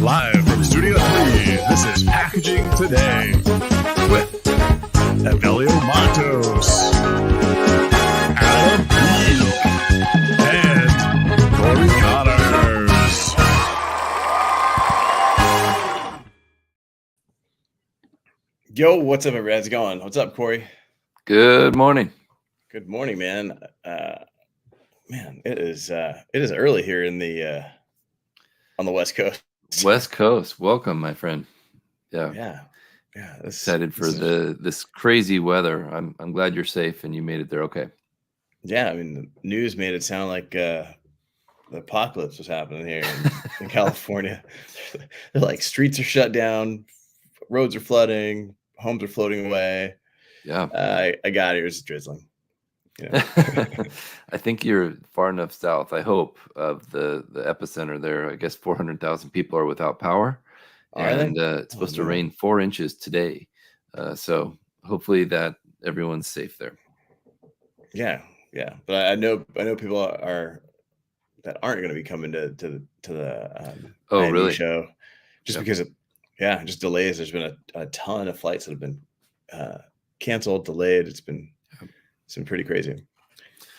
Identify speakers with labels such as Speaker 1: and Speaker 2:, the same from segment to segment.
Speaker 1: Live from Studio 3, this is Packaging Today with Evelio Mattos, Adam Peak, and Cory Connors.
Speaker 2: Yo, what's up, everybody? How's it going? What's up, Cory?
Speaker 3: Good morning.
Speaker 2: Good morning, man. It is early here in the on the West Coast.
Speaker 3: West Coast, welcome, my friend.
Speaker 2: Yeah.
Speaker 3: Excited for this crazy weather. I'm glad you're safe and you made it there okay.
Speaker 2: Yeah, I mean, the news made it sound like the apocalypse was happening here in California. They're like, streets are shut down, roads are flooding, homes are floating away.
Speaker 3: Yeah.
Speaker 2: I got here, it's drizzling.
Speaker 3: I think you're far enough south, I hope, of the epicenter there. I guess 400,000 people are without power. It's supposed to rain 4 inches today. So hopefully that everyone's safe there.
Speaker 2: Yeah. But I know people that aren't going to be coming to the
Speaker 3: really?
Speaker 2: show just because of just delays. There's been a ton of flights that have been canceled, delayed. It's been pretty crazy.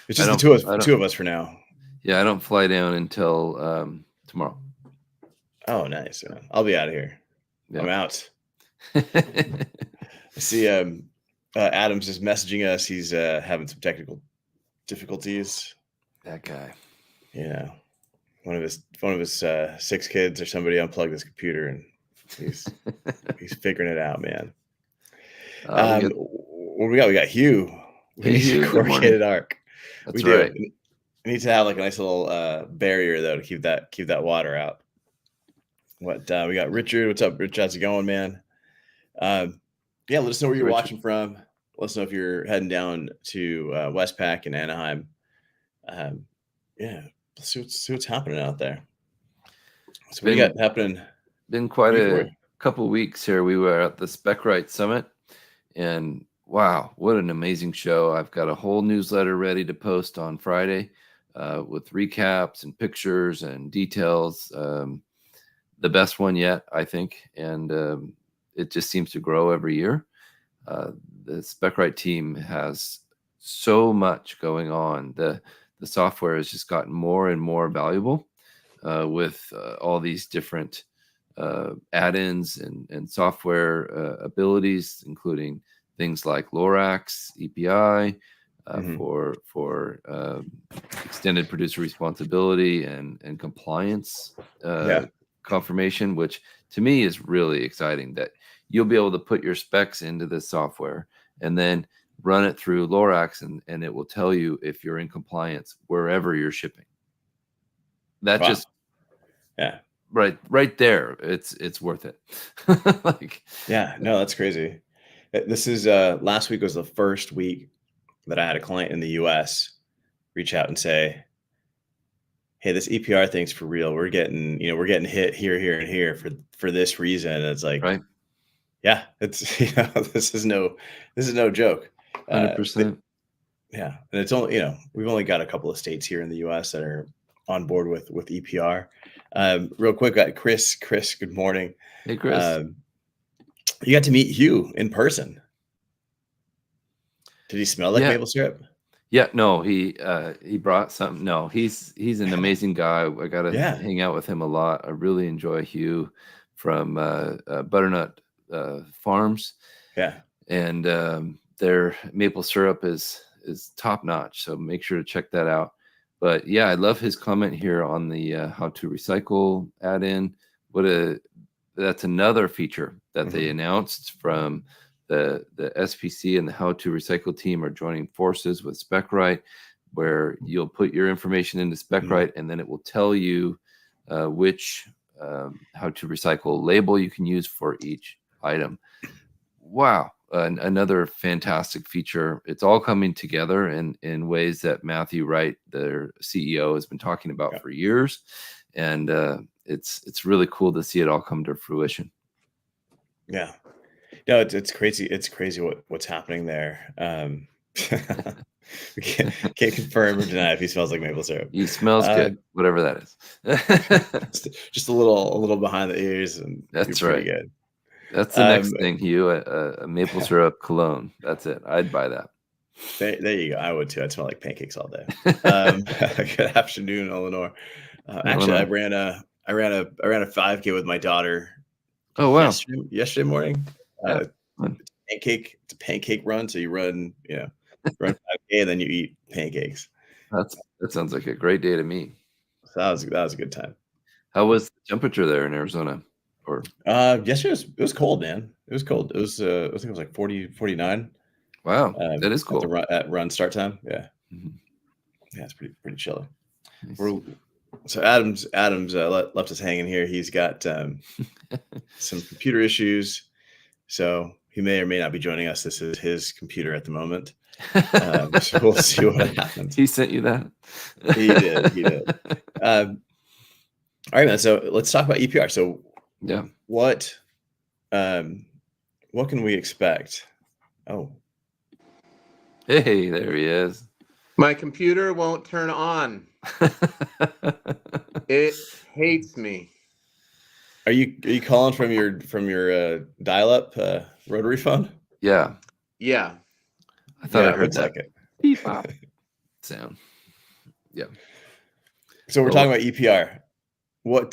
Speaker 2: It's just the two of us for now.
Speaker 3: Yeah, I don't fly down until tomorrow.
Speaker 2: Oh, nice. I'll be out of here. Yeah. I'm out. I see Adam's just messaging us. He's having some technical difficulties.
Speaker 3: That guy.
Speaker 2: Yeah. One of his 6 kids or somebody unplugged his computer and he's figuring it out, man. What we got? We got Hugh. We need a corrugated arc.
Speaker 3: That's right.
Speaker 2: We need to have like a nice little barrier though to keep that water out. We got Richard. What's up, Richard? How's it going, man? Let us know where you're watching from. Let us know if you're heading down to Westpac and Anaheim. Let's see what's happening out there. So what you got happening?
Speaker 3: Been quite a couple weeks here. We were at the SpecRite Summit, and wow, what an amazing show. I've got a whole newsletter ready to post on Friday with recaps and pictures and details. The best one yet, I think, and it just seems to grow every year. The SpecRite team has so much going on. The software has just gotten more and more valuable with all these different add-ins and software abilities, including things like Lorax, EPI, for extended producer responsibility and compliance confirmation, which to me is really exciting, that you'll be able to put your specs into this software and then run it through Lorax and it will tell you if you're in compliance wherever you're shipping. That just right there, it's worth it.
Speaker 2: That's crazy. This is last week was the first week that I had a client in the US reach out and say, hey, this EPR thing's for real. We're getting hit here and here for this reason. And it's like,
Speaker 3: right.
Speaker 2: Yeah, it's this is no joke.
Speaker 3: 100%.
Speaker 2: And it's only we've only got a couple of states here in the US that are on board with EPR. Real quick, got Chris. Good morning.
Speaker 3: Hey, Chris.
Speaker 2: You got to meet Hugh in person. Did he smell like maple syrup?
Speaker 3: Yeah, no, he brought something. No, he's an amazing guy. I got to hang out with him a lot. I really enjoy Hugh from Butternut Farms.
Speaker 2: Yeah.
Speaker 3: And their maple syrup is top notch. So make sure to check that out. But yeah, I love his comment here on the how to recycle add-in. That's another feature that they announced from the SPC, and the how to recycle team are joining forces with SpecRite, where you'll put your information into SpecRite and then it will tell you which how to recycle label you can use for each item. Wow. Another fantastic feature. It's all coming together in ways that Matthew Wright, their CEO, has been talking about for years. And it's really cool to see it all come to fruition.
Speaker 2: Yeah. No, it's crazy. It's crazy what's happening there. We can't confirm or deny if he smells like maple syrup.
Speaker 3: He smells good, whatever that
Speaker 2: is. Just a little behind the ears, and
Speaker 3: That's
Speaker 2: you're pretty
Speaker 3: right.
Speaker 2: good.
Speaker 3: That's the next thing, Hugh. A maple syrup cologne. That's it. I'd buy that.
Speaker 2: There you go. I would too. I'd smell like pancakes all day. Good afternoon, Eleanor. Actually, I ran a 5K with my daughter.
Speaker 3: Oh wow!
Speaker 2: Yesterday morning.
Speaker 3: Yeah.
Speaker 2: It's a pancake run. So you run 5K and then you eat pancakes.
Speaker 3: That sounds like a great day to me.
Speaker 2: So that was a good time.
Speaker 3: How was the temperature there in Arizona? Or
Speaker 2: yesterday it was cold, man. It was cold. It was I think it was like 40, 49.
Speaker 3: Wow, that is cool.
Speaker 2: At run start time. Yeah.
Speaker 3: Mm-hmm.
Speaker 2: Yeah, it's pretty chilly.
Speaker 3: Nice.
Speaker 2: So Adam's left us hanging here. He's got some computer issues, so he may or may not be joining us. This is his computer at the moment. So we'll see what happens.
Speaker 3: He sent you that?
Speaker 2: He did. All right, man. So let's talk about EPR. So
Speaker 3: yeah,
Speaker 2: what can we expect? Oh,
Speaker 3: hey, there he is.
Speaker 4: My computer won't turn on. It hates me.
Speaker 2: Are you calling from your dial-up rotary phone?
Speaker 3: Yeah.
Speaker 4: Yeah.
Speaker 3: I thought I heard that
Speaker 2: like it.
Speaker 3: Beep bop sound. Yeah.
Speaker 2: So we're talking about EPR. What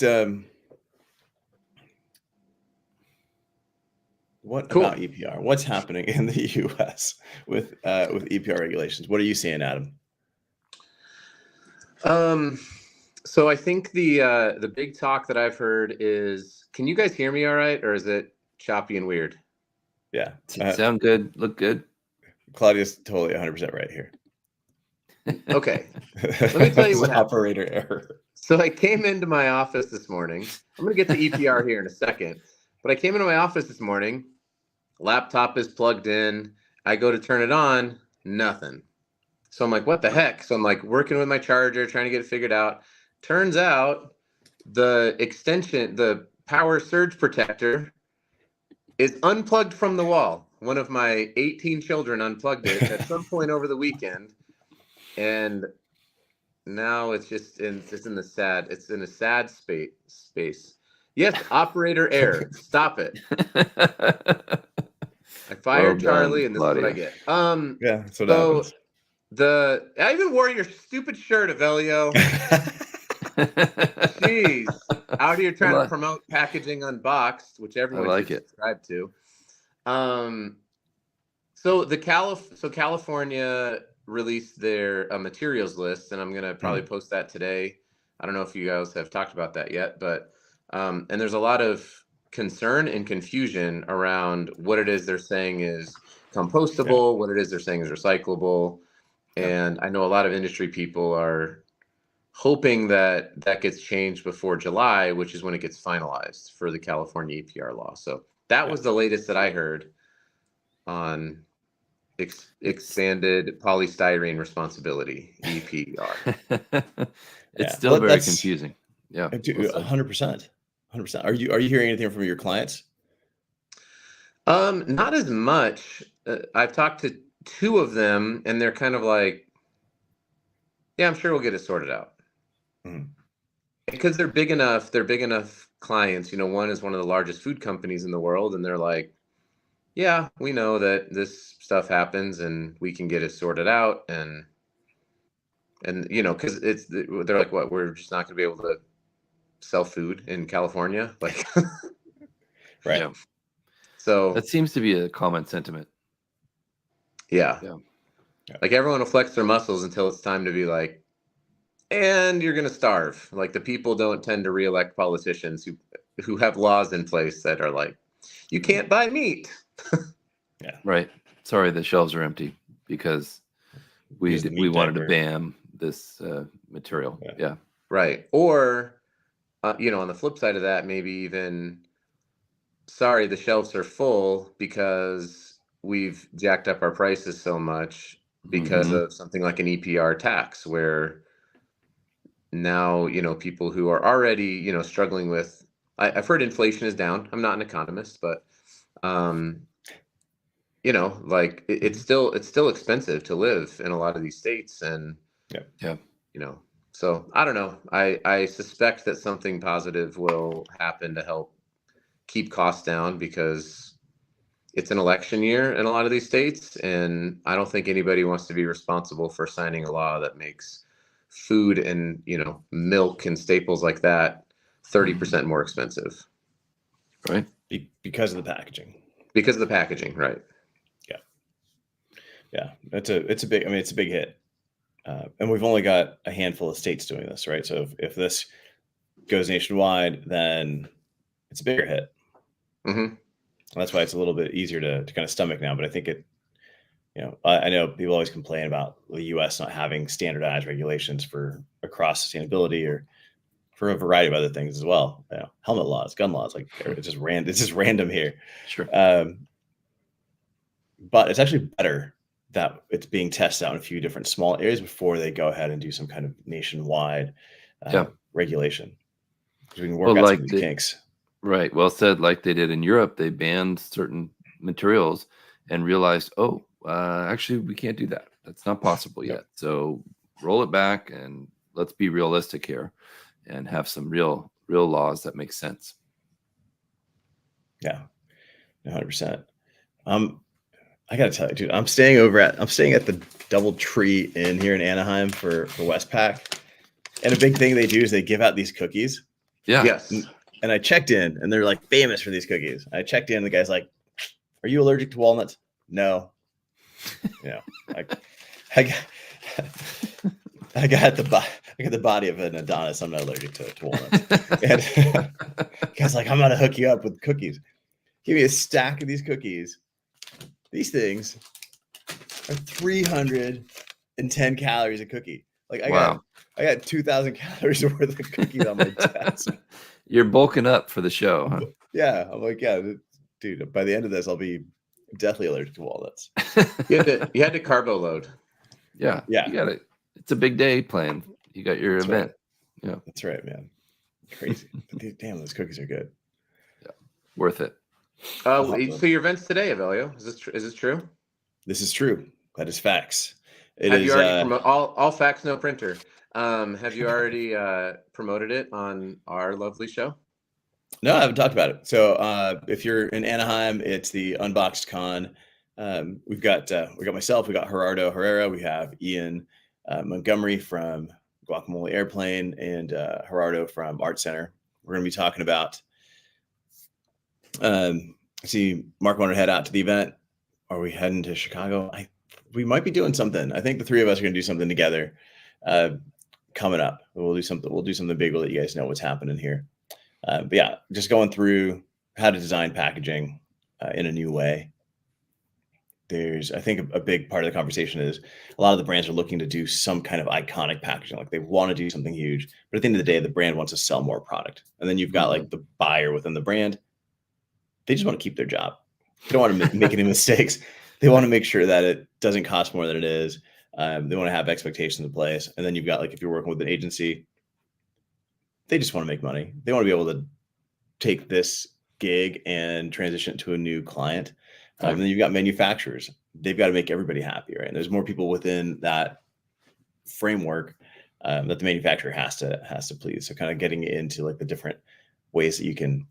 Speaker 4: Cool.
Speaker 2: about EPR? What's happening in the U.S. with EPR regulations? What are you seeing, Adam?
Speaker 4: So I think the big talk that I've heard is, can you guys hear me all right, or is it choppy and weird?
Speaker 2: Yeah.
Speaker 3: Sound good, look good.
Speaker 2: Claudia's totally 100% right here.
Speaker 4: Okay. Let me tell you what
Speaker 2: operator error.
Speaker 4: So I came into my office this morning. I'm going to get to EPR here in a second. But I came into my office this morning. Laptop is plugged in. I go to turn it on. Nothing. So I'm like, what the heck? So I'm like working with my charger, trying to get it figured out. Turns out the extension, the power surge protector is unplugged from the wall. One of my 18 children unplugged it at some point over the weekend. And now it's in a sad space. Yes, operator error. Stop it. I fired Charlie, and this is what I get.
Speaker 2: Yeah, that's what happens.
Speaker 4: I even wore your stupid shirt, Evelio. Jeez, out here trying to promote Packaging Unboxed, which everyone should subscribe to. So California released their materials list, and I'm gonna probably post that today. I don't know if you guys have talked about that yet, but and there's a lot of concern and confusion around what it is they're saying is compostable, what it is they're saying is recyclable. And I know a lot of industry people are hoping that gets changed before July, which is when it gets finalized for the California EPR law. So that was the latest that I heard on expanded polystyrene responsibility, EPR.
Speaker 3: It's still very confusing. Yeah,
Speaker 2: 100%. 100%. Are you hearing anything from your clients?
Speaker 4: Not as much. I've talked to two of them, and they're kind of like, yeah, I'm sure we'll get it sorted out. Because they're big enough clients. One is one of the largest food companies in the world, and they're like, yeah, we know that this stuff happens and we can get it sorted out. And because they're like, what, we're just not gonna be able to sell food in California, like.
Speaker 2: Right.
Speaker 3: Yeah.
Speaker 4: So
Speaker 3: that seems to be a common sentiment.
Speaker 4: Yeah. Like everyone will flex their muscles until it's time to be like, and you're going to starve. Like the people don't tend to reelect politicians who have laws in place that are like, you can't buy meat.
Speaker 2: Yeah.
Speaker 3: Right. Sorry, the shelves are empty because we wanted to ban this material. Yeah.
Speaker 4: Right. Or, on the flip side of that, maybe even, sorry, the shelves are full because we've jacked up our prices so much because of something like an EPR tax, where now, people who are already, struggling with, I've heard inflation is down. I'm not an economist, but you know, like it's still expensive to live in a lot of these states, and
Speaker 3: Yeah.
Speaker 4: you know, so I don't know. I suspect that something positive will happen to help keep costs down, because it's an election year in a lot of these states, and I don't think anybody wants to be responsible for signing a law that makes food and, you know, milk and staples like that 30% more expensive
Speaker 3: Right.
Speaker 2: Because of the packaging.
Speaker 4: because of the packaging, right?
Speaker 2: Yeah, it's a big. I mean, it's a big hit, and we've only got a handful of states doing this, right? So if this goes nationwide, then it's a bigger hit.
Speaker 4: Mm-hmm.
Speaker 2: That's why it's a little bit easier to kind of stomach now. But I think it, you know, I know people always complain about the U.S. not having standardized regulations for across sustainability or for a variety of other things as well. You know, helmet laws, gun laws, like it's just random. It's just random here.
Speaker 3: Sure.
Speaker 2: But it's actually better that it's being tested out in a few different small areas before they go ahead and do some kind of nationwide regulation. Because we can work out some of these kinks.
Speaker 3: Right. Well said. Like they did in Europe, they banned certain materials and realized, actually, we can't do that. That's not possible yet. So roll it back and let's be realistic here and have some real laws that make sense.
Speaker 2: Yeah, 100%. I gotta tell you, dude, I'm staying at the DoubleTree Inn here in Anaheim for Westpac, and a big thing they do is they give out these cookies.
Speaker 3: Yeah.
Speaker 4: Yes.
Speaker 2: And I checked in, and they're like famous for these cookies. I checked in, and the guy's like, "Are you allergic to walnuts?" No. You know, I got the body of an Adonis. I'm not allergic to walnuts. And the guy's like, "I'm gonna hook you up with cookies. Give me a stack of these cookies. These things are 310 calories a cookie. Like I got 2,000 calories worth of cookies on my desk."
Speaker 3: You're bulking up for the show, huh?
Speaker 2: Yeah, I'm like, yeah, dude. By the end of this, I'll be deathly allergic to walnuts.
Speaker 4: You had to carbo load.
Speaker 3: Yeah. You got it. It's a big day planned. You got your event.
Speaker 2: Right. Yeah, that's right, man. Crazy. Damn, those cookies are good.
Speaker 3: Yeah, worth it.
Speaker 4: So your event's today, Evelio. Is this true?
Speaker 2: This is true. That is facts.
Speaker 4: Have you already all facts, no printer? Have you already promoted it on our lovely show?
Speaker 2: No, I haven't talked about it. So if you're in Anaheim, it's the Unboxed Con. We got myself, we got Gerardo Herrera, we have Ian Montgomery from Guacamole Airplane, and Gerardo from Art Center. We're going to be talking about. I see Mark wanted to head out to the event. Are we heading to Chicago? We might be doing something. I think the three of us are going to do something together coming up. We'll do something big. We'll let you guys know what's happening here. But yeah, just going through how to design packaging in a new way. I think a big part of the conversation is a lot of the brands are looking to do some kind of iconic packaging. Like they want to do something huge, but at the end of the day, the brand wants to sell more product. And then you've got like the buyer within the brand. They just want to keep their job. They don't want to make any mistakes. They want to make sure that it doesn't cost more than it is. They want to have expectations in place. And then you've got, like, if you're working with an agency, they just want to make money. They want to be able to take this gig and transition it to a new client. And then you've got manufacturers. They've got to make everybody happy, right? And there's more people within that framework that the manufacturer has to please. So kind of getting into like the different ways that you can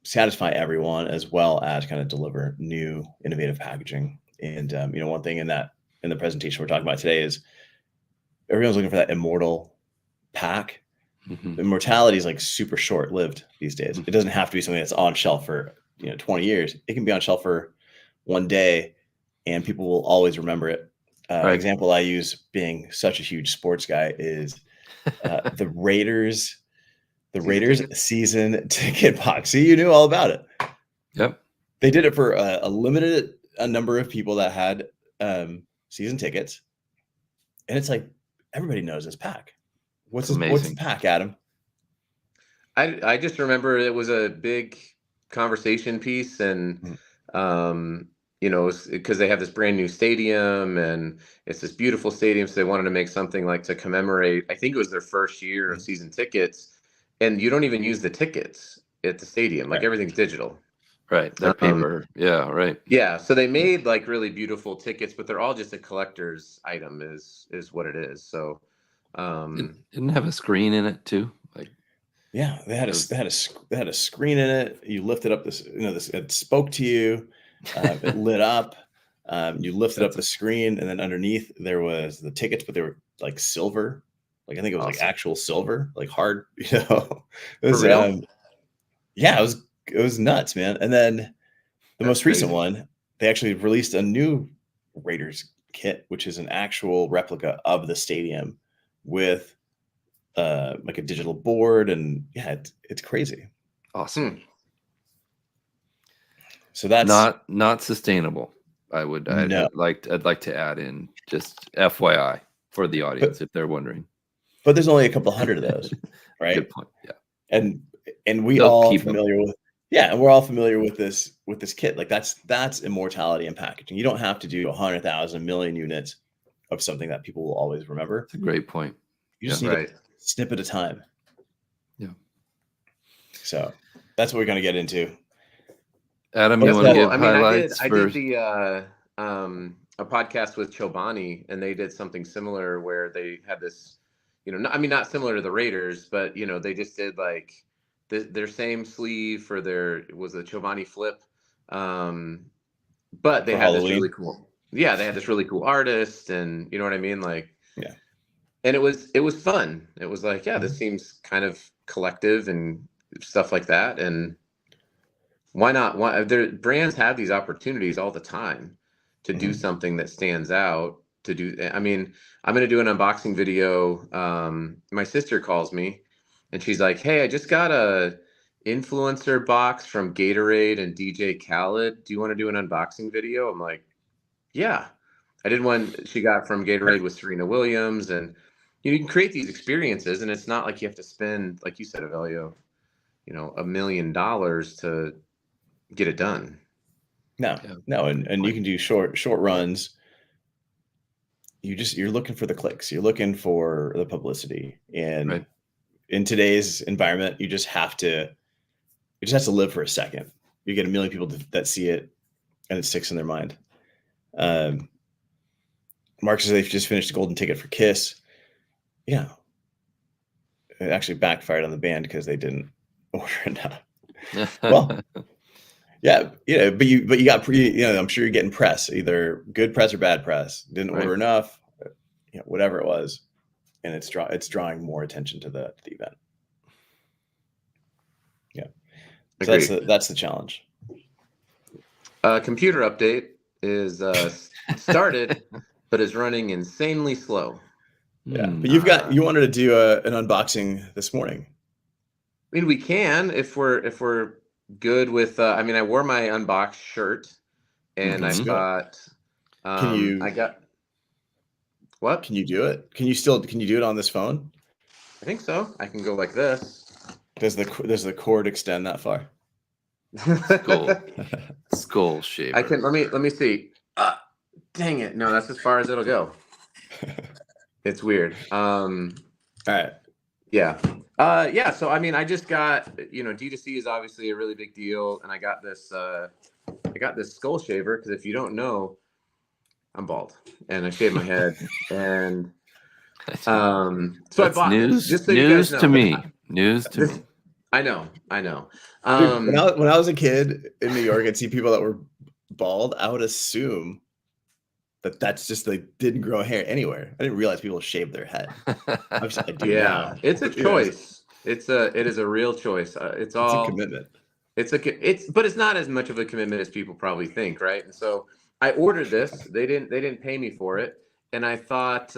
Speaker 2: satisfy everyone, as well as kind of deliver new innovative packaging. And one thing in the presentation we're talking about today is everyone's looking for that immortal pack. Mm-hmm. Immortality is like super short-lived these days. It doesn't have to be something that's on shelf for 20 years. It can be on shelf for one day, and people will always remember it. Example I use, being such a huge sports guy, is the Raiders season ticket box. See, you knew all about it.
Speaker 3: Yep.
Speaker 2: They did it for a limited number of people that had season tickets, and it's like everybody knows this pack. What's the pack, Adam?
Speaker 4: I just remember it was a big conversation piece, and because they have this brand new stadium, and it's this beautiful stadium, so they wanted to make something like to commemorate. I think it was their first year of season tickets, and you don't even use the tickets at the stadium. Like everything's digital.
Speaker 3: Right. That paper. Yeah. Right.
Speaker 4: Yeah. So they made like really beautiful tickets, but they're all just a collector's item is what it is. So
Speaker 3: Didn't have a screen in it too. Like,
Speaker 2: Yeah, they had a screen in it. You lifted up this, it spoke to you. It lit up. You lifted up the screen, and then underneath there was the tickets, but they were like silver. Like I think it was like actual silver, like hard. It was,
Speaker 4: For real?
Speaker 2: yeah, it was nuts, man. And then the most recent
Speaker 4: crazy.
Speaker 2: one, they actually released a new Raiders kit, which is an actual replica of the stadium with like a digital board, and yeah, it's crazy.
Speaker 3: awesome.
Speaker 2: So that's
Speaker 3: Not sustainable. I'd
Speaker 2: No.
Speaker 3: like to add in just FYI for the audience if they're wondering.
Speaker 2: but there's only a couple hundred of those, right?
Speaker 3: Good point. Yeah.
Speaker 2: And we
Speaker 3: They'll
Speaker 2: all
Speaker 3: keep 'em.
Speaker 2: familiar with and we're all familiar with this kit. Like that's immortality in packaging. You don't have to do 100,000 million units of something that people will always remember.
Speaker 3: It's a great point.
Speaker 2: You just need a snip at a time.
Speaker 3: Yeah.
Speaker 2: So that's what we're going to get into.
Speaker 3: Adam, you want to give highlights?
Speaker 4: I did the a podcast with Chobani, and they did something similar where they had this, not similar to the Raiders, but they just did like their same sleeve for it was a Chobani flip, but they had this really cool, they had this really cool artist, and you know what I mean, like
Speaker 2: yeah.
Speaker 4: And it was fun. It was like, this seems kind of collective and stuff like that, and why not? Brands have these opportunities all the time to do something that stands out. I'm going to do an unboxing video. My sister calls me, and she's like, "Hey, I just got a influencer box from Gatorade and DJ Khaled. Do you want to do an unboxing video?" I'm like, "Yeah." I did one she got from Gatorade with Serena Williams, and you can create these experiences, and it's not like you have to spend, like you said, Evelio, $1 million to get it done.
Speaker 2: No, and you can do short runs. You're looking for the clicks. You're looking for the publicity, and in today's environment, you just have to live for a second. You get 1 million people that see it, and it sticks in their mind. Mark says they've just finished a golden ticket for Kiss. Yeah, it actually backfired on the band because they didn't order enough. Well. Yeah, but you got I'm sure you're getting press, either good press or bad press. Didn't order enough, whatever it was, and it's drawing more attention to the event. Yeah, so that's the challenge.
Speaker 4: Computer update is started, but is running insanely slow.
Speaker 2: Yeah, but you wanted to do an unboxing this morning.
Speaker 4: I mean, we can if we're good with I wore my unboxed shirt, and I got I got what?
Speaker 2: Can you do it? Can you do it on this phone?
Speaker 4: I think so. I can go like this.
Speaker 2: Does the cord extend that far?
Speaker 3: Skull shaver.
Speaker 4: I can let me see. Dang it. No, that's as far as it'll go. It's weird. All
Speaker 2: right.
Speaker 4: Yeah. So I just got, D2C is obviously a really big deal, and I got this skull shaver because if you don't know, I'm bald and I shave my head, and so I bought
Speaker 3: news.
Speaker 4: Just so
Speaker 3: news
Speaker 4: you guys know.
Speaker 3: to me. News to me.
Speaker 4: I know.
Speaker 2: Dude, when I was a kid in New York, I'd see people that were bald. I would assume that's just they didn't grow hair anywhere. I didn't realize people shave their head. I do now.
Speaker 4: It's a choice. It is a real choice. It's a
Speaker 2: commitment.
Speaker 4: But it's not as much of a commitment as people probably think, right? And so I ordered this. They didn't pay me for it, and I thought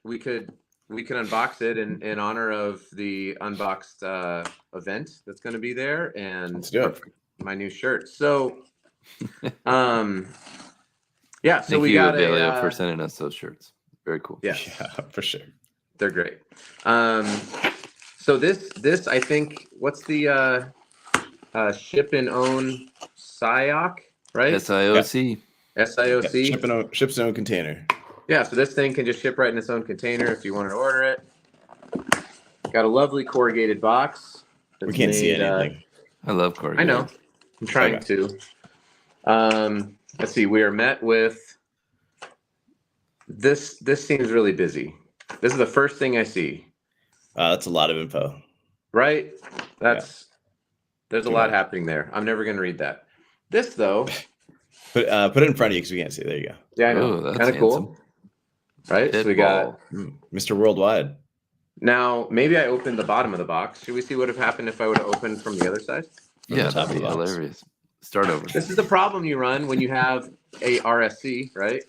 Speaker 4: we could unbox it in honor of the unboxed event that's going to be there, and
Speaker 2: let's do it.
Speaker 4: My new shirt. So, yeah. So
Speaker 3: Thank you, Evelio, for sending us those shirts. Very cool.
Speaker 4: Yeah,
Speaker 2: for sure.
Speaker 4: They're great. So this I think, what's the ship and own SIOC, right?
Speaker 3: SIOC.
Speaker 4: SIOC.
Speaker 2: Ships in own container.
Speaker 4: Yeah, so this thing can just ship right in its own container if you wanted to order it. Got a lovely corrugated box.
Speaker 2: We can't see anything.
Speaker 3: I love corrugated.
Speaker 4: I know. I'm trying to. Let's see. We are met with this. This seems really busy. This is the first thing I see.
Speaker 2: That's a lot of info.
Speaker 4: Right? There's a
Speaker 2: Too
Speaker 4: lot
Speaker 2: much.
Speaker 4: happening there. I'm never going to read that. This, though.
Speaker 2: Put it in front of you because we can't see. There you go.
Speaker 4: Yeah, I know.
Speaker 3: Oh, that's
Speaker 4: Kind of
Speaker 3: handsome.
Speaker 4: cool. Right? So we
Speaker 3: Pitbull.
Speaker 4: got.
Speaker 2: Mr. Worldwide.
Speaker 4: Now, maybe I opened the bottom of the box. Should we see what would have happened if I would have opened from the other side?
Speaker 3: Yeah,
Speaker 2: the top
Speaker 3: that'd
Speaker 2: of
Speaker 3: be
Speaker 2: the box.
Speaker 3: hilarious. Start over.
Speaker 4: This is the problem you run when you have a RSC, right?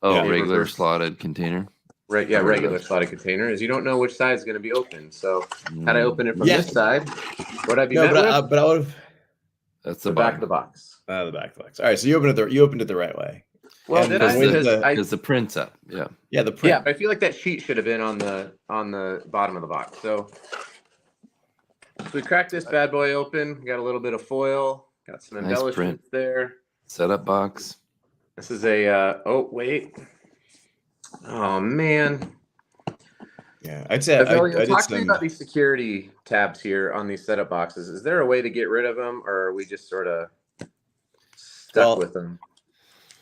Speaker 3: Oh,
Speaker 2: Yeah.
Speaker 3: regular
Speaker 4: Reverse.
Speaker 3: slotted container.
Speaker 4: Right, yeah,
Speaker 3: I've heard of
Speaker 4: regular
Speaker 3: those.
Speaker 4: slotted container is you don't know which side is going to be open. So had I opened it from
Speaker 2: Yeah.
Speaker 4: this side, what I'd be
Speaker 2: No,
Speaker 4: met with?
Speaker 2: but I would have
Speaker 3: That's
Speaker 4: The
Speaker 3: the
Speaker 4: back of
Speaker 3: bottom.
Speaker 4: the box.
Speaker 2: the back of the box. All right, so you opened it the right way.
Speaker 4: Well,
Speaker 2: And
Speaker 4: did
Speaker 2: the
Speaker 4: I?
Speaker 2: way
Speaker 4: Because
Speaker 2: that
Speaker 4: I
Speaker 3: Because the print's up. Yeah.
Speaker 2: Yeah, the print.
Speaker 4: yeah, but I feel like that sheet should have been on the bottom of the box. So we cracked this bad boy open. Got a little bit of foil. Got some
Speaker 3: Nice
Speaker 4: embellishments there.
Speaker 3: Setup box.
Speaker 4: This is a oh wait. Oh man.
Speaker 2: Yeah, I'd say
Speaker 4: Evelio,
Speaker 2: I did
Speaker 4: talk to me
Speaker 2: some.
Speaker 4: about these security tabs here on these setup boxes. Is there a way to get rid of them, or are we just sort of stuck with them?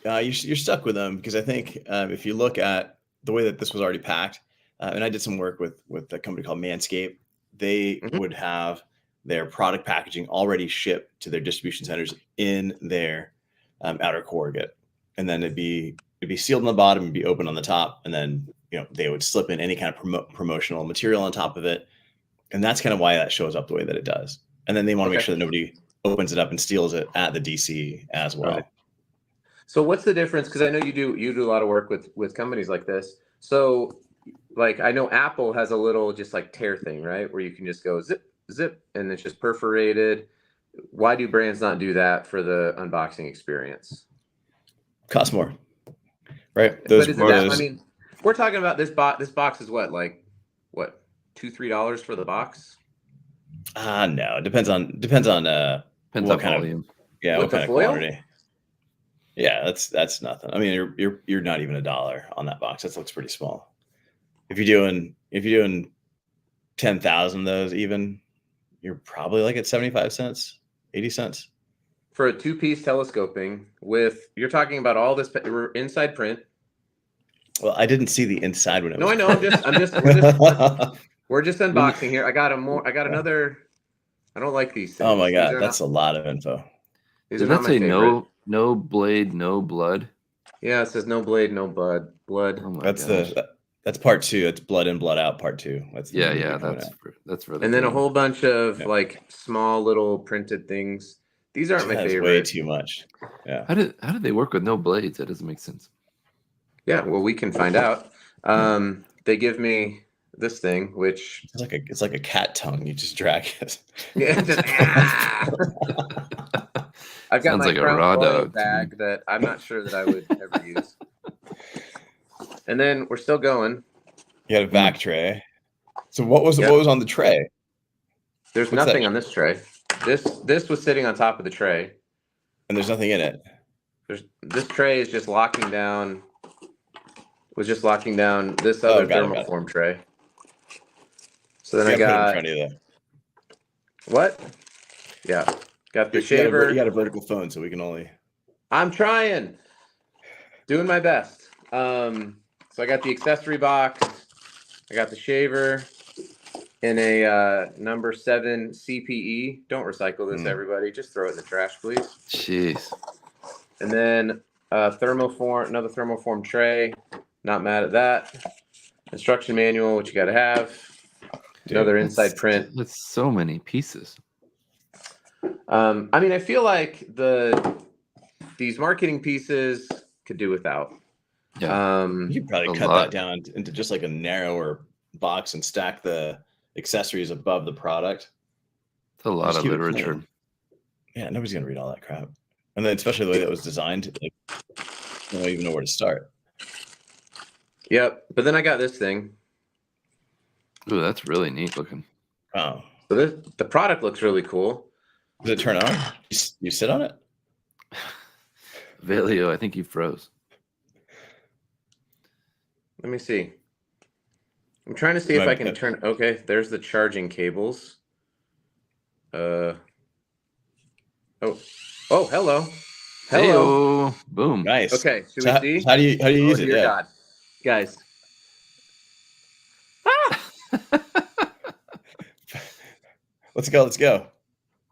Speaker 2: You're stuck with them because I think if you look at the way that this was already packed, and I did some work with a company called Manscaped, they
Speaker 4: Mhm.
Speaker 2: would have their product packaging already shipped to their distribution centers in their outer corrugate, and then it'd be sealed on the bottom and be open on the top, and then they would slip in any kind of promotional material on top of it, and that's kind of why that shows up the way that it does. And then they want to make
Speaker 4: Okay.
Speaker 2: sure that nobody opens it up and steals it at the DC as well.
Speaker 4: Right. So what's the difference? Because I know you do a lot of work with companies like this. So like I know Apple has a little just like tear thing, right? Where you can just go zip, zip, and it's just perforated. Why do brands not do that for the unboxing experience?
Speaker 2: Cost more, right?
Speaker 4: But is it that? I mean, we're talking about this box. This box is what $2-3 for the box?
Speaker 2: No, it depends on
Speaker 3: Depends
Speaker 2: what
Speaker 3: on
Speaker 2: kind of
Speaker 3: volume.
Speaker 2: what
Speaker 4: With the
Speaker 2: kind of
Speaker 4: foil?
Speaker 2: quantity. Yeah, that's nothing. I mean, you're not even $1 on that box. That looks pretty small. If you're doing 10,000 of those, even you're probably like at 75 cents, 80 cents
Speaker 4: For a 2-piece telescoping with, you're talking about all this inside print.
Speaker 2: Well, I didn't see the inside when it
Speaker 4: No,
Speaker 2: was.
Speaker 4: I know. We're just unboxing here. I got another. I don't like these things.
Speaker 2: Oh my
Speaker 4: These
Speaker 2: God,
Speaker 4: are
Speaker 2: that's a lot of info.
Speaker 4: These
Speaker 3: Did
Speaker 4: are not
Speaker 3: that
Speaker 4: my
Speaker 3: say
Speaker 4: favorite.
Speaker 3: no blade, no blood?
Speaker 4: Yeah, it says no blade, no blood.
Speaker 3: Oh my
Speaker 2: That's
Speaker 3: gosh.
Speaker 2: that's part 2. That's blood in, blood out, part 2. That's the
Speaker 3: Yeah,
Speaker 2: movie
Speaker 3: yeah,
Speaker 2: coming
Speaker 3: that's
Speaker 2: out.
Speaker 3: for the
Speaker 4: And then a
Speaker 3: game.
Speaker 4: whole bunch of
Speaker 2: Yeah.
Speaker 4: like small little printed things. These aren't my
Speaker 2: That is
Speaker 4: favorite.
Speaker 2: way too much. Yeah.
Speaker 3: How did they work with no blades? That doesn't make sense.
Speaker 4: Yeah, well, we can find out. They give me this thing, which
Speaker 2: It's like a cat tongue. You just drag it.
Speaker 4: yeah, just, I've got
Speaker 3: Sounds
Speaker 4: my
Speaker 3: like a
Speaker 4: Crown
Speaker 3: raw
Speaker 4: Royal
Speaker 3: dog to me.
Speaker 4: bag that I'm not sure that I would ever use. And then we're still going.
Speaker 2: You had a vac tray. So what was
Speaker 4: Yep.
Speaker 2: what was on the tray?
Speaker 4: There's
Speaker 2: What's
Speaker 4: nothing
Speaker 2: that?
Speaker 4: on this tray. This was sitting on top of the tray.
Speaker 2: And there's nothing in it.
Speaker 4: This tray is just locking down. Was just locking down this other
Speaker 2: got it.
Speaker 4: thermoform tray. So then
Speaker 2: You
Speaker 4: I
Speaker 2: gotta put it in
Speaker 4: got
Speaker 2: front of you, though.
Speaker 4: what? Yeah, got the
Speaker 2: You
Speaker 4: shaver.
Speaker 2: got a vertical phone, so we can only.
Speaker 4: I'm trying, doing my best. So I got the accessory box. I got the shaver in a number 7 CPE. Don't recycle this, everybody. Just throw it in the trash, please.
Speaker 3: Jeez.
Speaker 4: And then another thermoform tray. Not mad at that. Instruction manual, which you got to have.
Speaker 2: Dude,
Speaker 4: Another inside print.
Speaker 3: That's so many pieces.
Speaker 4: I mean, I feel like these marketing pieces could do without.
Speaker 3: Yeah.
Speaker 2: You could probably
Speaker 3: A
Speaker 2: cut
Speaker 3: lot.
Speaker 2: that down into just like a narrower box and stack the accessories above the product.
Speaker 3: It's a lot
Speaker 2: Just
Speaker 3: of
Speaker 2: keep it
Speaker 3: literature.
Speaker 2: clean. Yeah, nobody's gonna read all that crap. And then especially the way that was designed, like you don't even know where to start.
Speaker 4: Yep. But then I got this thing.
Speaker 3: Ooh, that's really neat looking.
Speaker 2: Wow.
Speaker 4: So the product looks really cool.
Speaker 2: Does it turn on? You sit on it?
Speaker 3: Evelio, I think you froze.
Speaker 4: Let me see. I'm trying to see if I can turn. Okay, there's the charging cables. Oh, hello.
Speaker 3: Heyo. Boom.
Speaker 2: Nice.
Speaker 4: Okay, should
Speaker 2: So
Speaker 4: we see?
Speaker 2: how do you use it?
Speaker 4: Dear
Speaker 2: Yeah.
Speaker 4: God. Guys.
Speaker 2: Let's go.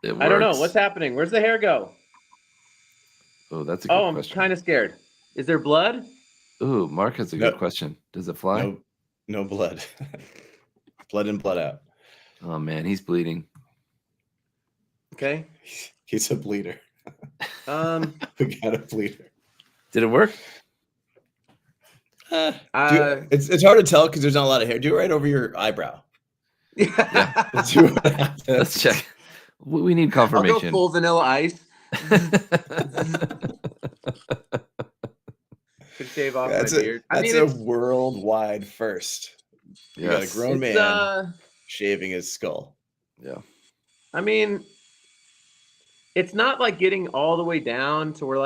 Speaker 3: It works.
Speaker 4: I don't know. What's happening? Where's the hair go?
Speaker 3: Oh, that's a good question.
Speaker 4: I'm kind of scared. Is there blood?
Speaker 3: Ooh, Mark has a good question. Does it fly?
Speaker 2: No blood. Blood in, blood out.
Speaker 3: Oh man, he's bleeding.
Speaker 4: Okay.
Speaker 2: He's a bleeder. We got a bleeder.
Speaker 3: Did it work?
Speaker 2: It's hard to tell because there's not a lot of hair. Do it right over your eyebrow.
Speaker 4: Yeah.
Speaker 2: Let's see what happens.
Speaker 3: Let's check. We need
Speaker 4: I'll
Speaker 3: confirmation.
Speaker 4: go full vanilla ice. Could shave off my beard.
Speaker 2: That's a worldwide first. You got a grown man shaving his skull.
Speaker 3: Yeah.
Speaker 4: I mean, it's not like getting all the way down to where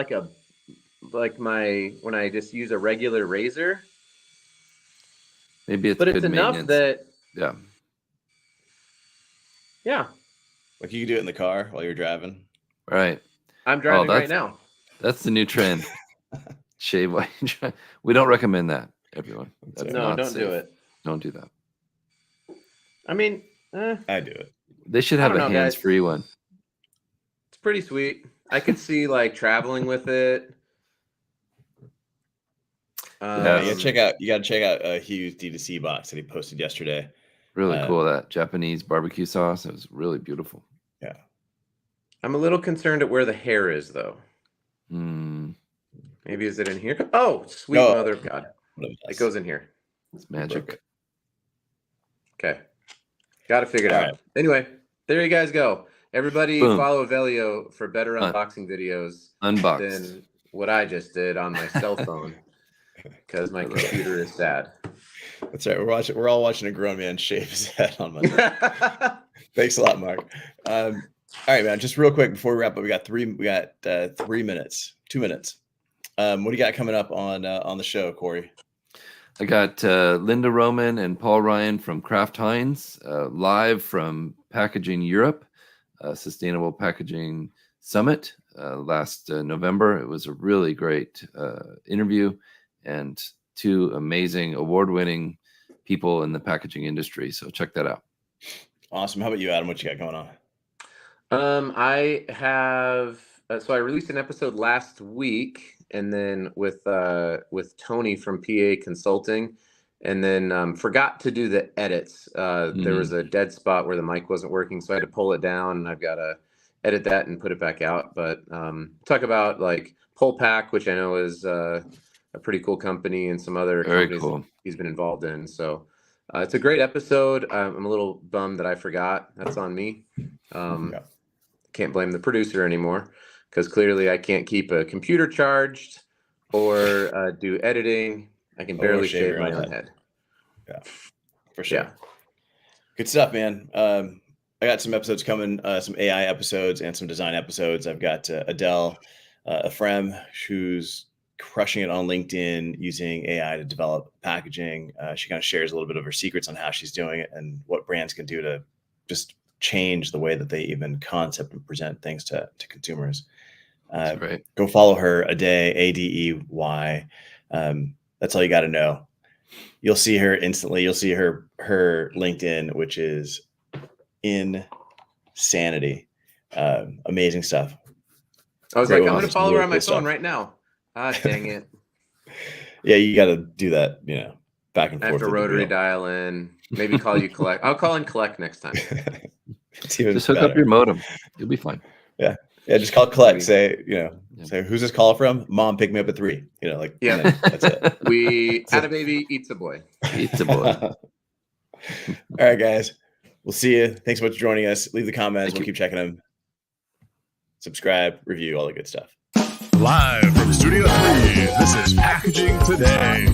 Speaker 4: when I just use a regular razor.
Speaker 3: Maybe it's
Speaker 4: but
Speaker 3: good
Speaker 4: it's enough
Speaker 3: maintenance.
Speaker 4: that
Speaker 2: yeah. Like you can do it in the car while you're driving.
Speaker 3: Right.
Speaker 4: I'm driving right now.
Speaker 3: That's the new trend. Shave while you drive. We don't recommend that, everyone. That's
Speaker 4: don't
Speaker 3: safe.
Speaker 4: do it.
Speaker 3: Don't do that.
Speaker 4: I mean,
Speaker 2: I do it.
Speaker 3: They should have a hands-free one.
Speaker 4: It's pretty sweet. I could see like traveling with it.
Speaker 2: You gotta check out Hugh's D2C box that he posted yesterday.
Speaker 3: Really cool. That Japanese barbecue sauce. It was really beautiful.
Speaker 2: Yeah.
Speaker 4: I'm a little concerned at where the hair is, though. Maybe is it in here? Oh, sweet mother of God! It goes in here.
Speaker 3: It's magic.
Speaker 2: Perfect.
Speaker 4: Okay, got to figure it out. Right. Anyway, there you guys go. Everybody, follow Evelio for better unboxing videos than what I just did on my cell phone because my computer is sad.
Speaker 2: That's right. We're all watching a grown man shave his head on Monday. Thanks a lot, Mark. All right, man. Just real quick before we wrap up, we got 3 minutes, 2 minutes. What do you got coming up on the show, Cory?
Speaker 3: I got Linda Roman and Paul Ryan from Kraft Heinz live from Packaging Europe, Sustainable Packaging Summit last November. It was a really great interview and 2 amazing award-winning people in the packaging industry. So check that out.
Speaker 2: Awesome. How about you, Adam? What you got going on?
Speaker 4: I have so I released an episode last week, and then with Tony from PA Consulting, and then forgot to do the edits. There was a dead spot where the mic wasn't working, so I had to pull it down, and I've got to edit that and put it back out. But talk about like Polpack, which I know is a pretty cool company, and some other companies that he's been involved in. So it's a great episode. I'm a little bummed that I forgot. That's on me. Can't blame the producer anymore because clearly I can't keep a computer charged or do editing. I can barely shave my own head.
Speaker 2: Yeah, for sure. Yeah. Good stuff, man. I got some episodes coming, some AI episodes and some design episodes. I've got Adele Ephraim, who's crushing it on LinkedIn using AI to develop packaging. She kind of shares a little bit of her secrets on how she's doing it and what brands can do to just change the way that they even concept and present things to consumers. Go follow her, Adey, Adey. That's all you got to know. You'll see her instantly. You'll see her LinkedIn, which is insanity. Amazing stuff.
Speaker 4: I was like, I'm going to follow her on my phone right now. Dang it.
Speaker 2: Yeah, you got to do that, back and forth.
Speaker 4: I have to rotary dial in. Maybe call you collect. I'll call in collect next time.
Speaker 3: Just hook up your modem. You'll be fine.
Speaker 2: Yeah. Yeah. Just call collect. Say, say, who's this call from? Mom, pick me up at 3.
Speaker 4: Yeah.
Speaker 2: That's it.
Speaker 4: We had a baby, eats a boy.
Speaker 3: Eats a boy.
Speaker 2: All right, guys. We'll see you. Thanks so much for joining us. Leave the comments. We'll keep checking them. Subscribe, review, all the good stuff.
Speaker 1: Live from Studio 3, this is Packaging Today.